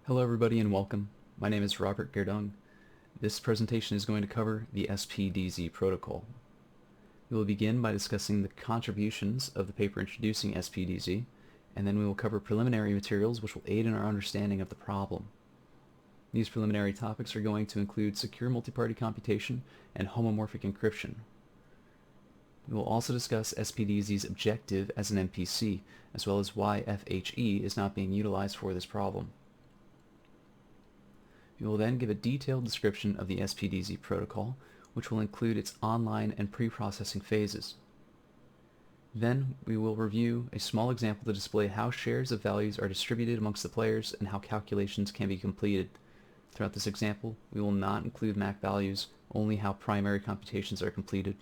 Hello everybody and welcome. My name is Robert Gerdung. This presentation is going to cover the SPDZ protocol. We will begin by discussing the contributions of the paper introducing SPDZ, and then we will cover preliminary materials which will aid in our understanding of the problem. These preliminary topics are going to include secure multi-party computation and homomorphic encryption. We will also discuss SPDZ's objective as an MPC, as well as why FHE is not being utilized for this problem. We will then give a detailed description of the SPDZ protocol, which will include its online and pre-processing phases. Then we will review a small example to display how shares of values are distributed amongst the players and how calculations can be completed. Throughout this example, we will not include MAC values, only how primary computations are completed.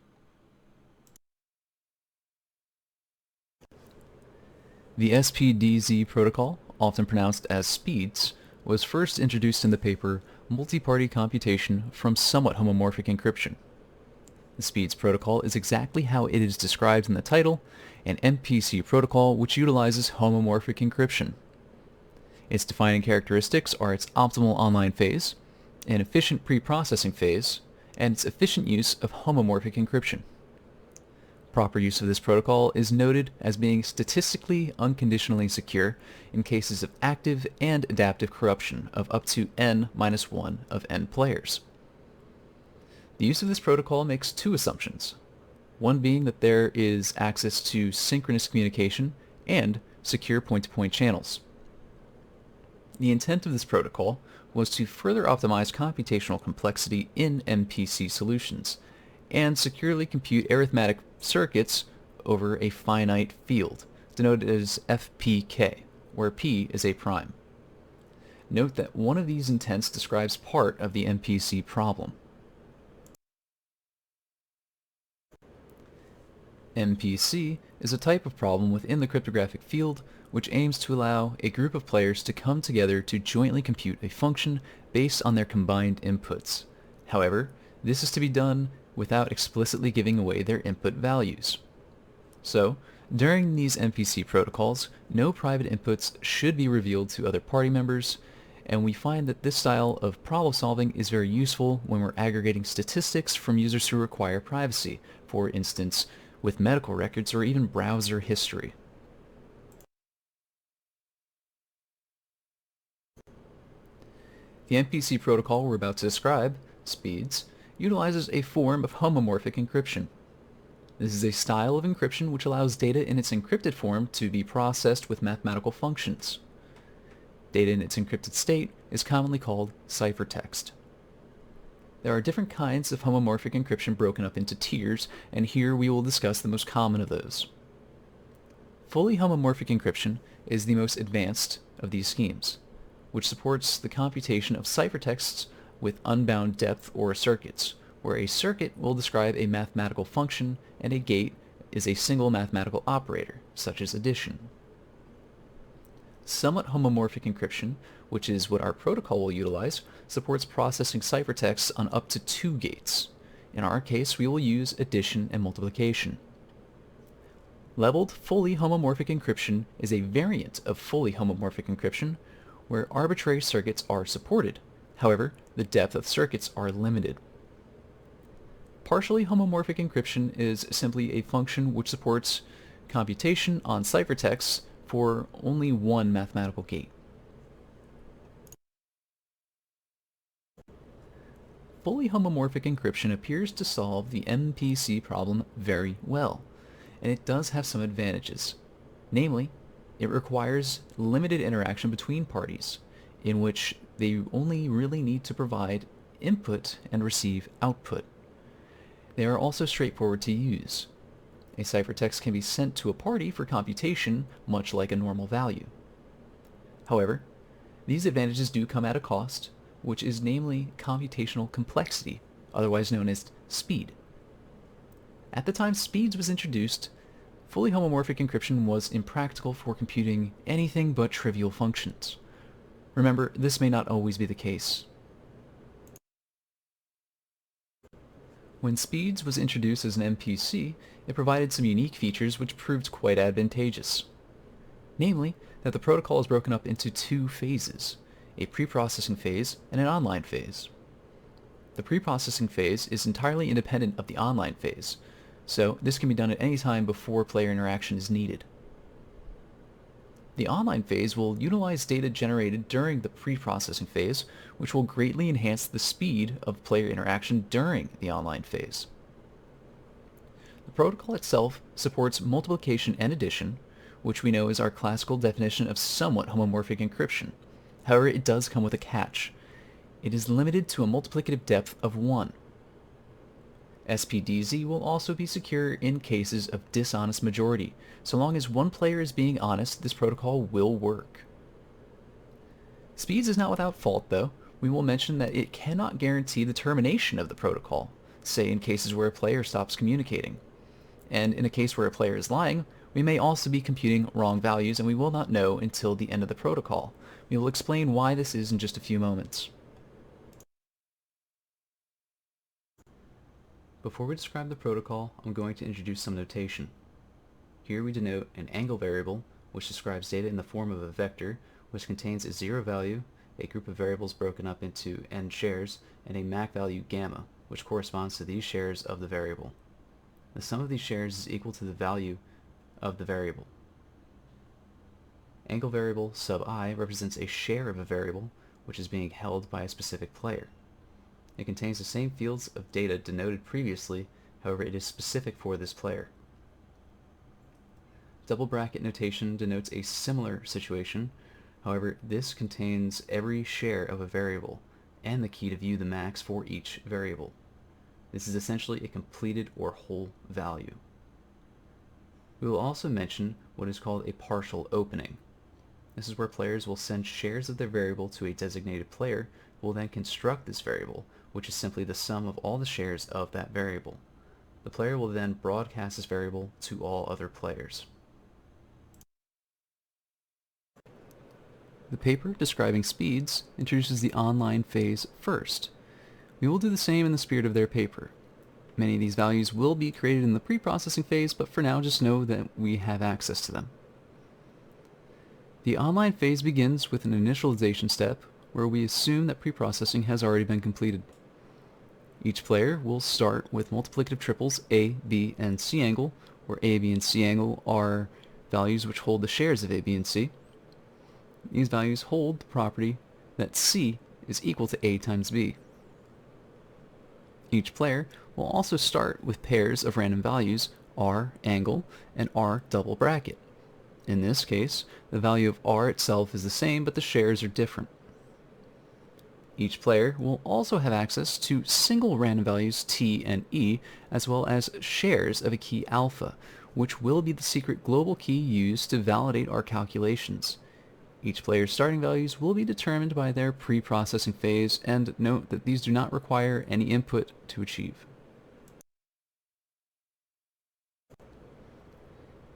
The SPDZ protocol, often pronounced as SPEEDS, was first introduced in the paper Multi-Party Computation from Somewhat Homomorphic Encryption. The SPEEDS protocol is exactly how it is described in the title, an MPC protocol which utilizes homomorphic encryption. Its defining characteristics are its optimal online phase, an efficient pre-processing phase, and its efficient use of homomorphic encryption. Proper use of this protocol is noted as being statistically unconditionally secure in cases of active and adaptive corruption of up to n-1 of n players. The use of this protocol makes two assumptions, one being that there is access to synchronous communication and secure point-to-point channels. The intent of this protocol was to further optimize computational complexity in MPC solutions and securely compute arithmetic circuits over a finite field, denoted as FPK, where P is a prime. Note that one of these intents describes part of the MPC problem. MPC is a type of problem within the cryptographic field which aims to allow a group of players to come together to jointly compute a function based on their combined inputs. However, this is to be done without explicitly giving away their input values. So, during these MPC protocols, no private inputs should be revealed to other party members, and we find that this style of problem solving is very useful when we're aggregating statistics from users who require privacy, for instance, with medical records or even browser history. The MPC protocol we're about to describe, SPEEDS, utilizes a form of homomorphic encryption. This is a style of encryption which allows data in its encrypted form to be processed with mathematical functions. Data in its encrypted state is commonly called ciphertext. There are different kinds of homomorphic encryption broken up into tiers, and here we will discuss the most common of those. Fully homomorphic encryption is the most advanced of these schemes, which supports the computation of ciphertexts with unbound depth or circuits, where a circuit will describe a mathematical function and a gate is a single mathematical operator, such as addition. Somewhat homomorphic encryption, which is what our protocol will utilize, supports processing ciphertexts on up to 2 gates. In our case, we will use addition and multiplication. Leveled fully homomorphic encryption is a variant of fully homomorphic encryption, where arbitrary circuits are supported. However, the depth of circuits are limited. Partially homomorphic encryption is simply a function which supports computation on ciphertexts for only one mathematical gate. Fully homomorphic encryption appears to solve the MPC problem very well, and it does have some advantages. Namely, it requires limited interaction between parties, in which they only really need to provide input and receive output. They are also straightforward to use. A ciphertext can be sent to a party for computation, much like a normal value. However, these advantages do come at a cost, which is namely computational complexity, otherwise known as speed. At the time SPEEDS was introduced, fully homomorphic encryption was impractical for computing anything but trivial functions. Remember, this may not always be the case. When SPEEDS was introduced as an MPC, it provided some unique features which proved quite advantageous. Namely, that the protocol is broken up into 2 phases, a pre-processing phase, and an online phase. The pre-processing phase is entirely independent of the online phase, so this can be done at any time before player interaction is needed. The online phase will utilize data generated during the pre-processing phase, which will greatly enhance the speed of player interaction during the online phase. The protocol itself supports multiplication and addition, which we know is our classical definition of somewhat homomorphic encryption. However, it does come with a catch. It is limited to a multiplicative depth of 1. SPDZ will also be secure in cases of dishonest majority. So long as one player is being honest, this protocol will work. Speeds is not without fault, though. We will mention that it cannot guarantee the termination of the protocol, say in cases where a player stops communicating. And in a case where a player is lying, we may also be computing wrong values, and we will not know until the end of the protocol. We will explain why this is in just a few moments. Before we describe the protocol, I'm going to introduce some notation. Here we denote an angle variable, which describes data in the form of a vector, which contains a 0 value, a group of variables broken up into n shares, and a MAC value gamma, which corresponds to these shares of the variable. The sum of these shares is equal to the value of the variable. Angle variable sub I represents a share of a variable, which is being held by a specific player. It contains the same fields of data denoted previously, however it is specific for this player. Double bracket notation denotes a similar situation, however this contains every share of a variable and the key to view the max for each variable. This is essentially a completed or whole value. We will also mention what is called a partial opening. This is where players will send shares of their variable to a designated player who will then construct this variable, which is simply the sum of all the shares of that variable. The player will then broadcast this variable to all other players. The paper describing speeds introduces the online phase first. We will do the same in the spirit of their paper. Many of these values will be created in the pre-processing phase, but for now just know that we have access to them. The online phase begins with an initialization step where we assume that pre-processing has already been completed. Each player will start with multiplicative triples A, B, and C angle, where A, B, and C angle are values which hold the shares of A, B, and C. These values hold the property that C is equal to A times B. Each player will also start with pairs of random values R angle and R double bracket. In this case, the value of R itself is the same, but the shares are different. Each player will also have access to single random values T and E, as well as shares of a key alpha, which will be the secret global key used to validate our calculations. Each player's starting values will be determined by their pre-processing phase, and note that these do not require any input to achieve.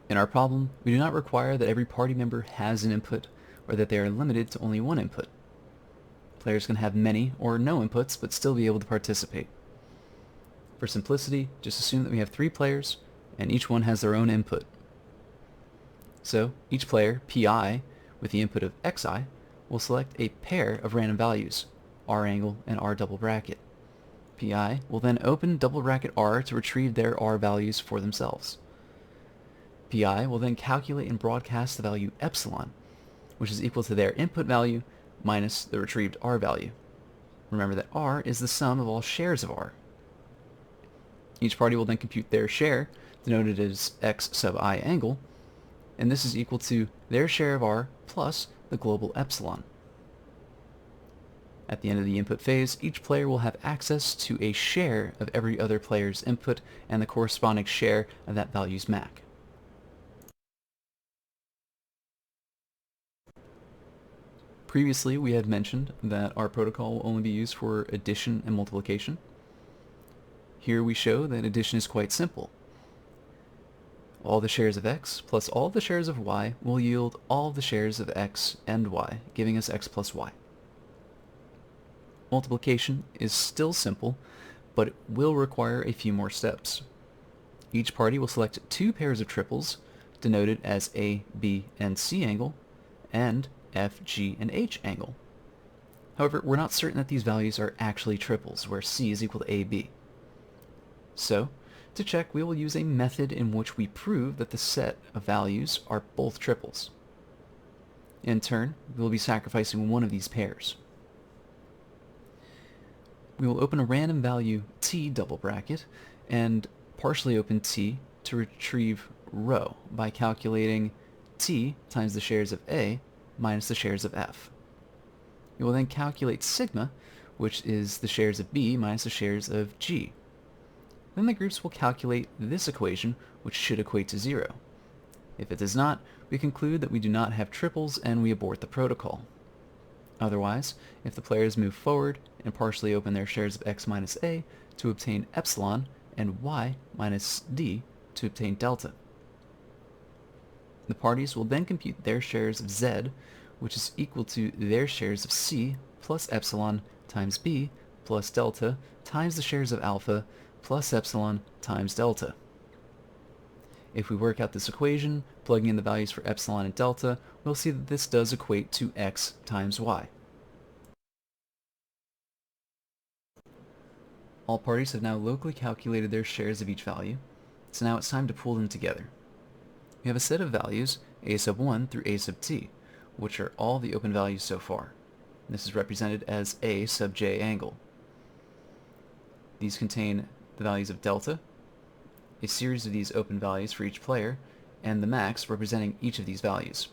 In our problem, we do not require that every party member has an input, or that they are limited to only one input. Players can have many or no inputs, but still be able to participate. For simplicity, just assume that we have 3 players, and each one has their own input. So, each player, PI, with the input of XI, will select a pair of random values, R angle and R double bracket. PI will then open double bracket R to retrieve their R values for themselves. PI will then calculate and broadcast the value epsilon, which is equal to their input value minus the retrieved R value. Remember that R is the sum of all shares of R. Each party will then compute their share, denoted as X sub I angle, and this is equal to their share of R plus the global epsilon. At the end of the input phase, each player will have access to a share of every other player's input and the corresponding share of that value's MAC. Previously, we had mentioned that our protocol will only be used for addition and multiplication. Here we show that addition is quite simple. All the shares of x plus all the shares of y will yield all the shares of x and y, giving us x plus y. Multiplication is still simple, but it will require a few more steps. Each party will select 2 pairs of triples, denoted as A, B, and C angle, and F, G, and H angle. However, we're not certain that these values are actually triples, where C is equal to AB. So, to check, we will use a method in which we prove that the set of values are both triples. In turn, we will be sacrificing one of these pairs. We will open a random value t double bracket and partially open t to retrieve rho by calculating t times the shares of A minus the shares of F. We will then calculate sigma, which is the shares of B minus the shares of G. Then the groups will calculate this equation, which should equate to 0. If it does not, we conclude that we do not have triples and we abort the protocol. Otherwise, if the players move forward and partially open their shares of x minus a to obtain epsilon and y minus d to obtain delta. The parties will then compute their shares of z, which is equal to their shares of c plus epsilon times b plus delta times the shares of alpha plus epsilon times delta. If we work out this equation, plugging in the values for epsilon and delta, we'll see that this does equate to x times y. All parties have now locally calculated their shares of each value, so now it's time to pull them together. We have a set of values, a sub 1 through a sub t, which are all the open values so far. This is represented as a sub j angle. These contain the values of delta, a series of these open values for each player, and the max representing each of these values.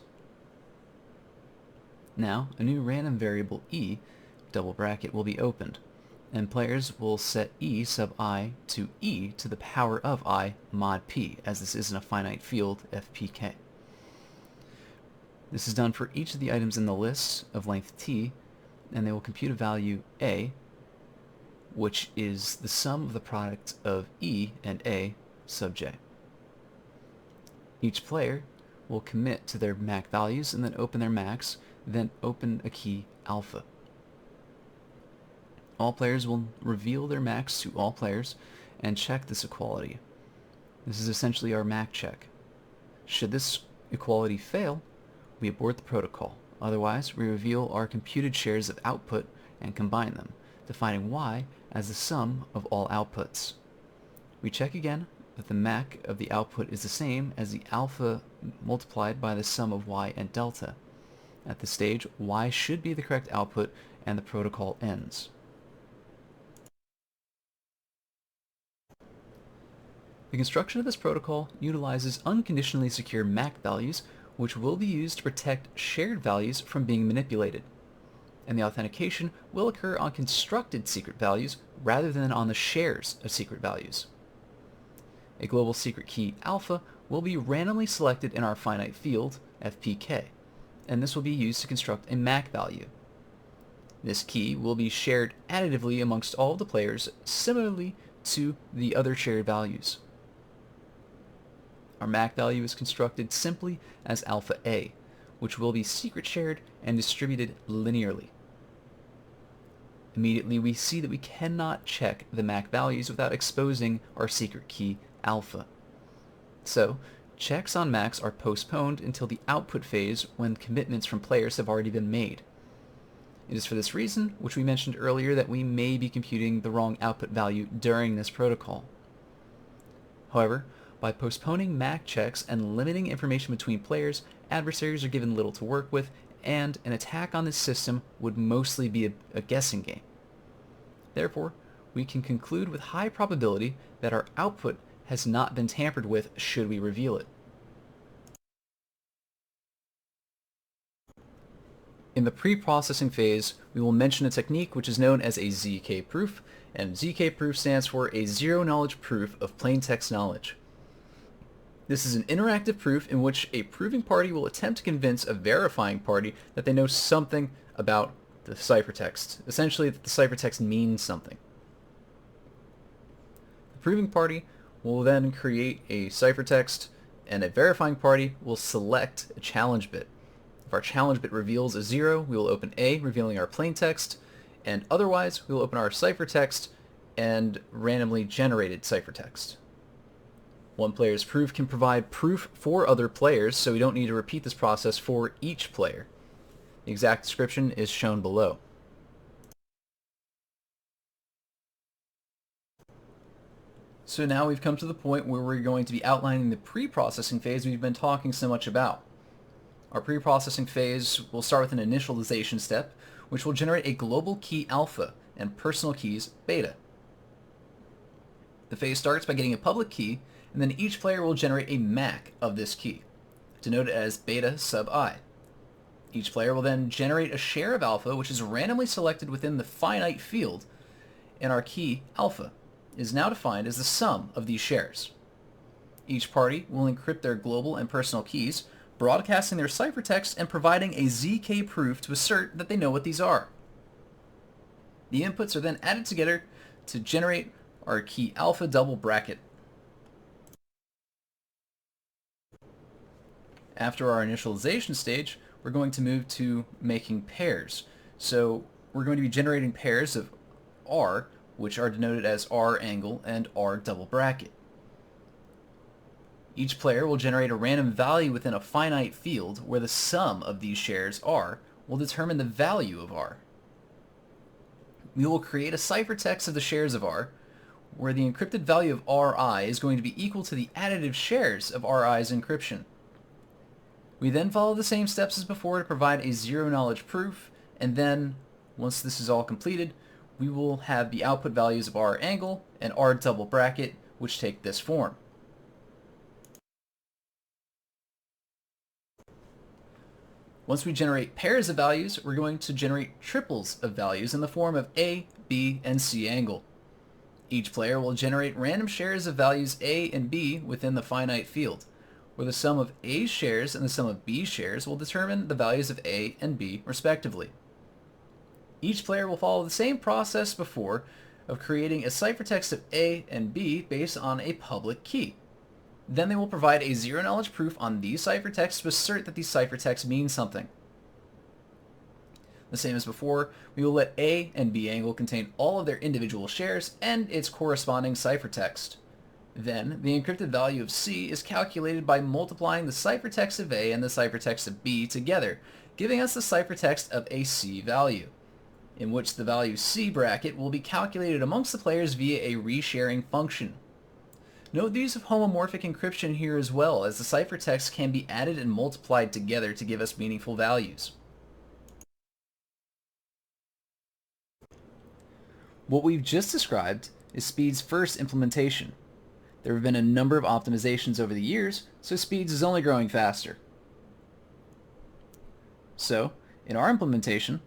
Now, a new random variable e, double bracket, will be opened, and players will set e sub I to e to the power of I mod p, as this isn't a finite field, fpk. This is done for each of the items in the list of length t, and they will compute a value a, which is the sum of the product of e and a sub j. Each player will commit to their max values and then open their max, then open a key alpha. All players will reveal their max to all players and check this equality. This is essentially our max check. Should this equality fail, we abort the protocol. Otherwise, we reveal our computed shares of output and combine them, defining y as the sum of all outputs. We check again that the max of the output is the same as the alpha multiplied by the sum of y and delta. At this stage, y should be the correct output and the protocol ends. The construction of this protocol utilizes unconditionally secure MAC values, which will be used to protect shared values from being manipulated. And the authentication will occur on constructed secret values rather than on the shares of secret values. A global secret key alpha will be randomly selected in our finite field, fpk, and this will be used to construct a MAC value. This key will be shared additively amongst all of the players, similarly to the other shared values. Our MAC value is constructed simply as alpha A, which will be secret shared and distributed linearly. Immediately we see that we cannot check the MAC values without exposing our secret key alpha. So, checks on MACs are postponed until the output phase when commitments from players have already been made. It is for this reason, which we mentioned earlier, that we may be computing the wrong output value during this protocol. However, by postponing MAC checks and limiting information between players, adversaries are given little to work with, and an attack on this system would mostly be a guessing game. Therefore, we can conclude with high probability that our output has not been tampered with should we reveal it. In the pre-processing phase, we will mention a technique which is known as a ZK proof, and ZK proof stands for a zero-knowledge proof of plain text knowledge. This is an interactive proof in which a proving party will attempt to convince a verifying party that they know something about the ciphertext, essentially that the ciphertext means something. The proving party will then create a ciphertext, and a verifying party will select a challenge bit. If our challenge bit reveals a 0, we will open A, revealing our plaintext, and otherwise we will open our ciphertext and randomly generated ciphertext. One player's proof can provide proof for other players, so we don't need to repeat this process for each player. The exact description is shown below. So now we've come to the point where we're going to be outlining the pre-processing phase we've been talking so much about. Our pre-processing phase will start with an initialization step, which will generate a global key alpha and personal keys beta. The phase starts by getting a public key, and then each player will generate a MAC of this key, denoted as beta sub I. Each player will then generate a share of alpha, which is randomly selected within the finite field, and our key alpha is now defined as the sum of these shares. Each party will encrypt their global and personal keys, broadcasting their ciphertext and providing a ZK proof to assert that they know what these are. The inputs are then added together to generate our key alpha double bracket. After our initialization stage, we're going to move to making pairs. So we're going to be generating pairs of R, which are denoted as R angle and R double bracket. Each player will generate a random value within a finite field where the sum of these shares R will determine the value of R. We will create a ciphertext of the shares of R where the encrypted value of Ri is going to be equal to the additive shares of Ri's encryption. We then follow the same steps as before to provide a zero-knowledge proof, and then, once this is all completed, we will have the output values of R angle and R double bracket, which take this form. Once we generate pairs of values, we're going to generate triples of values in the form of A, B, and C angle. Each player will generate random shares of values A and B within the finite field, where the sum of A's shares and the sum of B's shares will determine the values of A and B respectively. Each player will follow the same process before of creating a ciphertext of A and B based on a public key. Then they will provide a zero-knowledge proof on these ciphertexts to assert that these ciphertexts mean something. The same as before, we will let A and B angle contain all of their individual shares and its corresponding ciphertext. Then, the encrypted value of C is calculated by multiplying the ciphertext of A and the ciphertext of B together, giving us the ciphertext of a C value, in which the value C bracket will be calculated amongst the players via a resharing function. Note the use of homomorphic encryption here as well, as the ciphertext can be added and multiplied together to give us meaningful values. What we've just described is Speed's first implementation. There have been a number of optimizations over the years, so Speeds is only growing faster. So, in our implementation,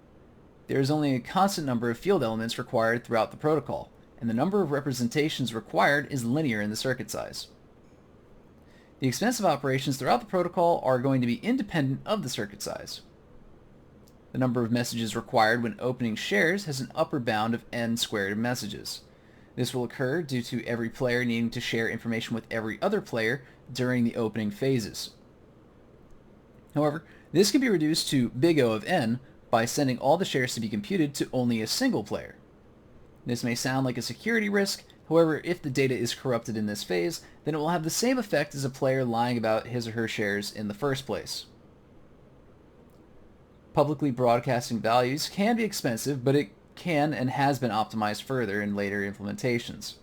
there is only a constant number of field elements required throughout the protocol, and the number of representations required is linear in the circuit size. The expensive operations throughout the protocol are going to be independent of the circuit size. The number of messages required when opening shares has an upper bound of n squared messages. This will occur due to every player needing to share information with every other player during the opening phases. However, this can be reduced to big O of n by sending all the shares to be computed to only a single player. This may sound like a security risk, however, if the data is corrupted in this phase, then it will have the same effect as a player lying about his or her shares in the first place. Publicly broadcasting values can be expensive, but it can and has been optimized further in later implementations.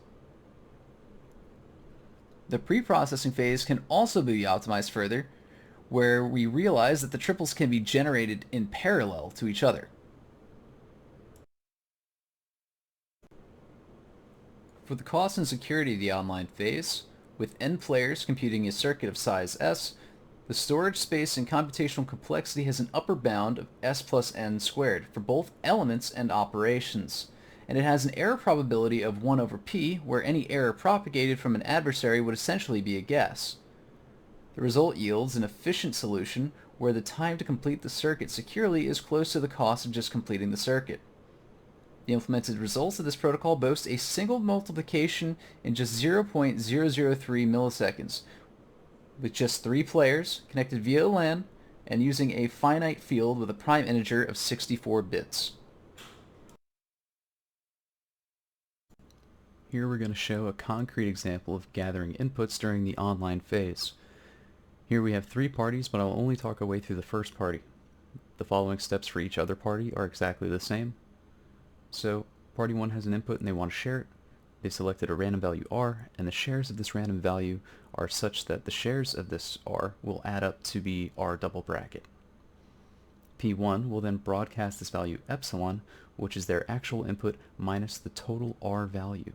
The pre-processing phase can also be optimized further, where we realize that the triples can be generated in parallel to each other. For the cost and security of the online phase, with n players computing a circuit of size S, the storage space and computational complexity has an upper bound of S plus n squared for both elements and operations, and it has an error probability of 1 over p, where any error propagated from an adversary would essentially be a guess. The result yields an efficient solution where the time to complete the circuit securely is close to the cost of just completing the circuit. The implemented results of this protocol boast a single multiplication in just 0.003 milliseconds, with just 3 players connected via LAN and using a finite field with a prime integer of 64 bits. Here we're going to show a concrete example of gathering inputs during the online phase. Here we have 3 parties, but I'll only talk our way through the first party. The following steps for each other party are exactly the same. So, party 1 has an input and they want to share it. They've selected a random value r, and the shares of this random value are such that the shares of this r will add up to be r double bracket. P1 will then broadcast this value epsilon, which is their actual input minus the total r value.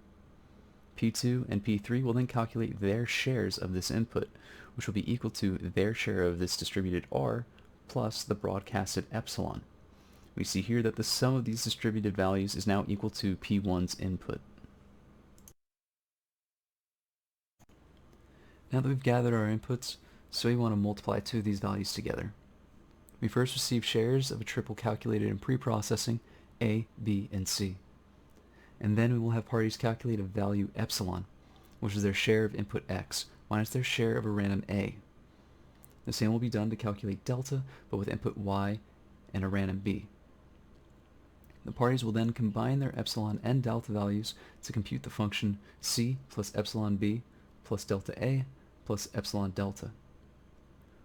P2 and P3 will then calculate their shares of this input, which will be equal to their share of this distributed r plus the broadcasted epsilon. We see here that the sum of these distributed values is now equal to P1's input. Now that we've gathered our inputs, so we want to multiply two of these values together. We first receive shares of a triple calculated in pre-processing, A, B, and C. And then we will have parties calculate a value epsilon, which is their share of input x, minus their share of a random A. The same will be done to calculate delta, but with input y and a random B. The parties will then combine their epsilon and delta values to compute the function c plus epsilon b plus delta a plus epsilon delta.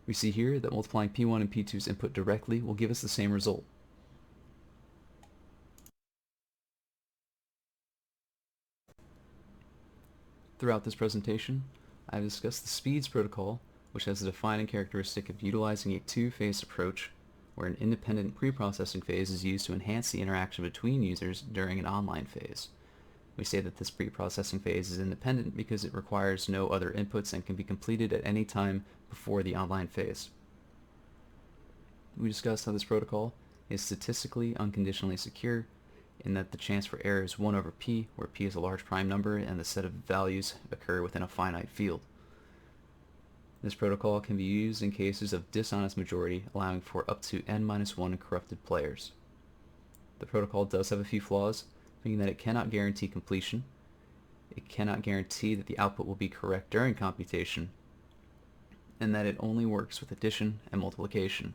We see here that multiplying P1 and P2's input directly will give us the same result. Throughout this presentation, I have discussed the SPDZ protocol, which has the defining characteristic of utilizing a two-phase approach where an independent pre-processing phase is used to enhance the interaction between users during an online phase. We say that this pre-processing phase is independent because it requires no other inputs and can be completed at any time before the online phase. We discussed how this protocol is statistically unconditionally secure in that the chance for error is 1 over p, where p is a large prime number and the set of values occur within a finite field. This protocol can be used in cases of dishonest majority, allowing for up to n-1 corrupted players. The protocol does have a few flaws, meaning that it cannot guarantee completion, it cannot guarantee that the output will be correct during computation, and that it only works with addition and multiplication.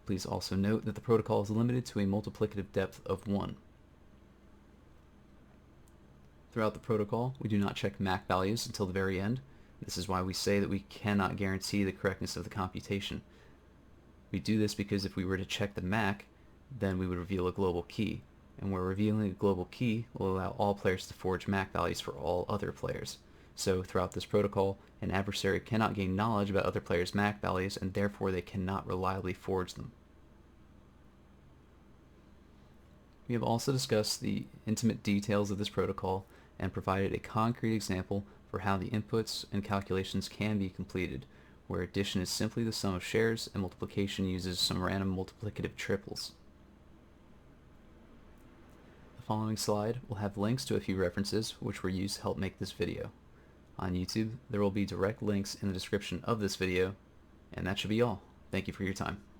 Please also note that the protocol is limited to a multiplicative depth of 1. Throughout the protocol, we do not check MAC values until the very end. This is why we say that we cannot guarantee the correctness of the computation. We do this because if we were to check the MAC, then we would reveal a global key, and where revealing a global key will allow all players to forge MAC values for all other players. So throughout this protocol, an adversary cannot gain knowledge about other players' MAC values, and therefore they cannot reliably forge them. We have also discussed the intimate details of this protocol and provided a concrete example for how the inputs and calculations can be completed, where addition is simply the sum of shares and multiplication uses some random multiplicative triples. The following slide will have links to a few references which were used to help make this video. On YouTube, there will be direct links in the description of this video, and that should be all. Thank you for your time.